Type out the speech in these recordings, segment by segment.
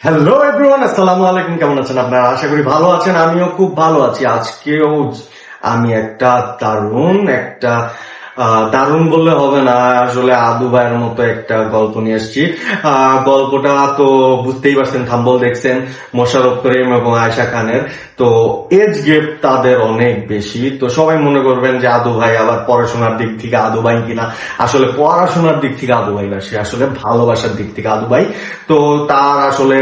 Hello everyone, আসসালামু আলাইকুম। কেমন আছেন আপনারা? আশা করি ভালো আছেন। আমিও খুব ভালো আছি। আজকেও আমি দারুণ বললে হবে না, আসলে আদু ভাইয়ের মতো একটা গল্প নিয়ে এসেছি। গল্পটা তো বুঝতেই পারছেন, থাম্বল দেখছেন, মোশাররফ করিম এবং আয়েশা খানের। তো এজ গ্যাপ তাদের অনেক বেশি। তো সবাই মনে করবেন যে আদু ভাই আবার পড়াশোনার দিক থেকে আদু ভাই কিনা। আসলে পড়াশোনার দিক থেকে আদু ভাই না, সে আসলে ভালোবাসার দিক থেকে আদু ভাই। তো তার আসলে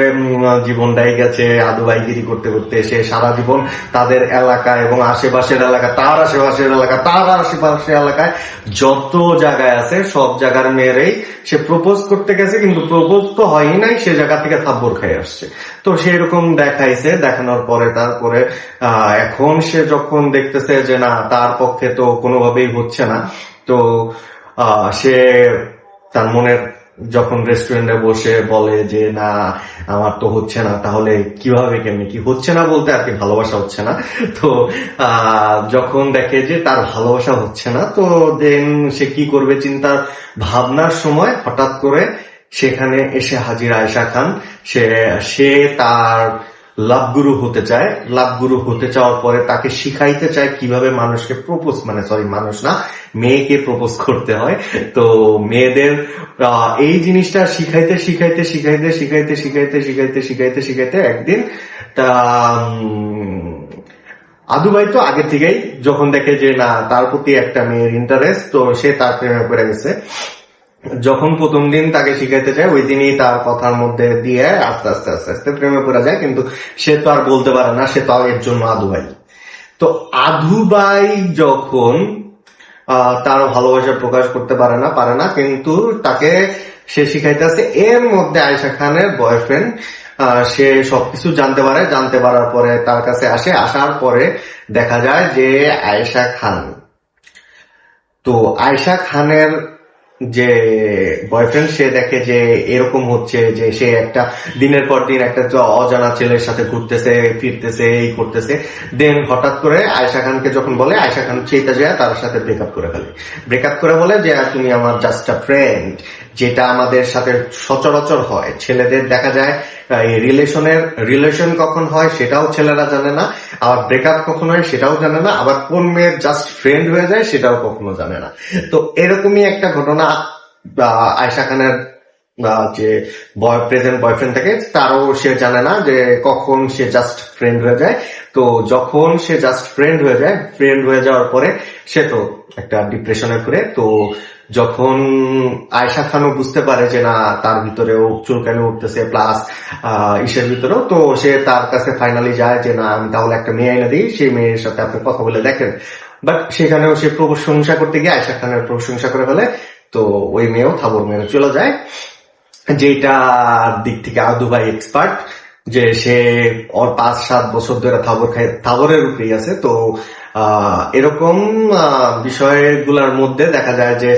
জীবনটাই গেছে আদু ভাইগিরি করতে করতে। সে সারা জীবন তাদের এলাকা এবং আশেপাশের এলাকা, তার আশেপাশের এলাকা, তার আশেপাশের এলাকায় যত জায়গায় আছে সব জায়গার মেয়েরেই সে প্রপোজ করতে গেছে, কিন্তু প্রপোজ তো হয়ই নাই, সে জায়গা থেকে থাপ্পড় খেয়ে আসছে। তো সেরকম দেখাইছে। দেখানোর পরে তারপরে এখন সে যখন দেখতেছে যে না, তার পক্ষে তো কোনোভাবেই হচ্ছে না, তো সে তার মনের যখন রেস্টুরেন্টে বসে বলে যে না, আমার তো হচ্ছে না, তাহলে কিভাবে কেমনি কি হচ্ছে না বলতে আর কি, ভালোবাসা হচ্ছে না। তো যখন দেখে যে তার ভালোবাসা হচ্ছে না, তো দেন সে কি করবে চিন্তার ভাবনার সময় হঠাৎ করে সেখানে এসে হাজির আয়েশা খান। সে সে তার লাভ গুরু হতে চায়। লাভ গুরু হতে চাওয়ার পরে তাকে শিখাইতে চায় কিভাবে মানুষকে প্রপোজ, মানে সরি মানুষ না, মেয়েকে প্রপোজ করতে হয়। তো মেয়েদের এই জিনিসটা শিখাইতে শিখাইতে শিখাইতে শিখাইতে শিখাইতে শিখাইতে শিখাইতে শিখাইতে একদিন তা আদু ভাই তো আগে থেকেই যখন দেখে যে না, তার প্রতি একটা মেয়ের ইন্টারেস্ট, তো সে তার প্রেমে পড়ে গেছে। যখন প্রথম দিন তাকে শিখাইতে চায়, ওই দিনই তার কথার মধ্যে দিয়ে আস্তে আস্তে আস্তে আস্তে প্রেমে পড়ে যায়। কিন্তু সে তো আর বলতে পারে না, সে তো এর জন্য আদু ভাই। তো আদু ভাই যখন তার ভালোবাসা প্রকাশ করতে পারে না, কিন্তু তাকে সে শিখাইতেছে। এর মধ্যে আয়েশা খানের বয়ফ্রেন্ড সে সবকিছু জানতে পারে। জানতে পারার পরে তার কাছে আসে। আসার পরে দেখা যায় যে আয়েশা খান, তো আয়েশা খানের যে বয়ফ্রেন্ড, সে দেখে যে এরকম হচ্ছে, যে সে একটা দিনের পর দিন একটা অজানা ছেলের সাথে ঘুরতেছে ফিরতেছে, এই করতেছে। দেন হঠাৎ করে আয়েশা খানকে যখন বলে, আয়েশা খান চেতা যায় তার সাথে ব্রেকআপ করে ফেলে। ব্রেকআপ করে বলে যে তুমি আমার জাস্ট আ ফ্রেন্ড, যেটা আমাদের সাথে সচরাচর হয়। ছেলেদের দেখা যায় এই রিলেশন কখন হয় সেটাও ছেলেরা জানে না, আবার ব্রেকআপ কখন হয় সেটাও জানে না, আবার কোন মেয়ের জাস্ট ফ্রেন্ড হয়ে যায় সেটাও কখনো জানে না। তো এরকমই একটা ঘটনা আয়েশা খানের যে প্রেজেন্ট বয়ফ্রেন্ড থাকে, তারও সে জানে না যে কখন সে জাস্ট ফ্রেন্ড হয়ে যায়। তো যখন সে জাস্ট ফ্রেন্ড হয়ে যাওয়ার পরে সে তো একটা ডিপ্রেশনে ঘুরে। তো যখন আয়েশা খানও বুঝতে পারে যে না, তার ভিতরেও চুলকানি উঠতেছে প্লাস ইসের ভিতরেও, তো সে তার কাছে ফাইনালি যায় যে না, আমি তাহলে একটা মেয়ে এনে দিই, সেই মেয়ের সাথে আপনি কথা বলে দেখেন। বাট সেখানেও সে প্রশংসা করতে গিয়ে আয়েশা খানের প্রশংসা করে ফেলে। তো ওই মেয়েও থাবর মেরে চলে যায়, যেটার দিক থেকে আদু ভাই এক্সপার্ট, যে সে 5-7 বছর ধরে থাবরের উপরেই আছে। তো এরকম বিষয়গুলোর মধ্যে দেখা যায় যে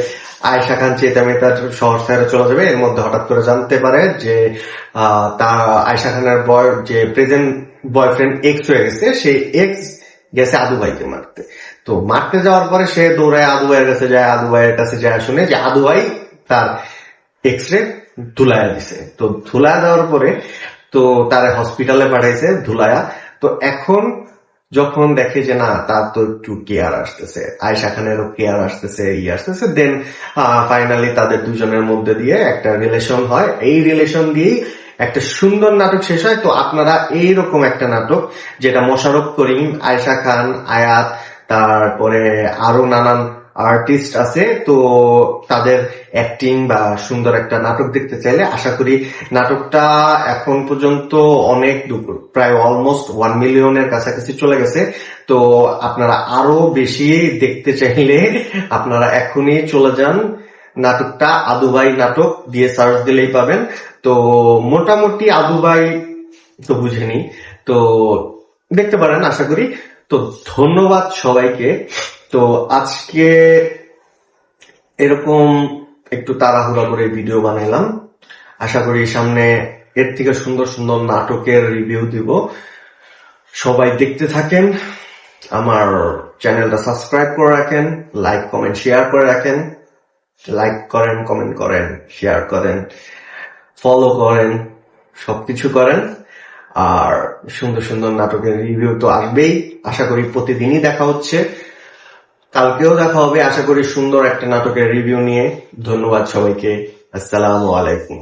আয়েশা খান চেতামেতার শহর ছেড়ে চলে যাবে। এর মধ্যে হঠাৎ করে জানতে পারে যে তার আয়েশা খানের যে প্রেজেন্ট বয়ফ্রেন্ড এক্স হয়ে গেছে, সেই এক্স গেছে আদু ভাইকে মারতে। তো মারতে যাওয়ার পরে সে দৌড়ায় আদু ভাইয়ের কাছে যায়। আদু ভাইয়ের কাছে যায় শুনে যে আদু ভাই তার এক্স-রে ধুলায়া দিছে। তো ধুলায়া দেওয়ার পরে তো তারা হসপিটালে পাঠাইছে ধুলায়া। তো এখন যখন দেখে যে না, তার তো একটু কেয়ার আসতেছে, আয়েশা খানেরও কেয়ার আসতেছে, দেন ফাইনালি তাদের দুজনের মধ্যে দিয়ে একটা রিলেশন হয়। এই রিলেশন দিয়েই একটা সুন্দর নাটক শেষ হয়। তো আপনারা এইরকম একটা নাটক, যেটা মোশাররফ করিম, আয়েশা খান, আয়াত, তারপরে আরো নানান আর্টিস্ট আছে, তো তাদের অ্যাক্টিং বা সুন্দর একটা নাটক দেখতে চাইলে আশা করি নাটকটা এখন পর্যন্ত অনেক প্রায় অলমোস্ট 1 মিলিয়নের কাছাকাছি চলে গেছে। তো আপনারা আরো বেশি দেখতে চাইলে আপনারা এখনই চলে যান, নাটকটা আদু ভাই নাটক দিয়ে সার্চ দিলেই পাবেন। তো মোটামুটি আদু ভাই তো বুঝেনি, তো দেখতে পারেন আশা করি। তো ধন্যবাদ সবাইকে। তো আজকে এরকম একটু তাড়াহুড়া করে ভিডিও বানাইলাম। আশা করি সামনে এর থেকে সুন্দর সুন্দর নাটকের রিভিউ দিব। সবাই দেখতে থাকেন, আমার চ্যানেলটা সাবস্ক্রাইব করে রাখেন, লাইক কমেন্ট শেয়ার করে রাখেন। লাইক করেন, কমেন্ট করেন, শেয়ার করেন, ফলো করেন, সবকিছু করেন। আর সুন্দর সুন্দর নাটকের রিভিউ তো আসবেই, আশা করি প্রতিদিনই দেখা হচ্ছে, কালকেও দেখা হবে আশা করি সুন্দর একটা নাটকের রিভিউ নিয়ে। ধন্যবাদ সবাইকে, আসসালামু আলাইকুম।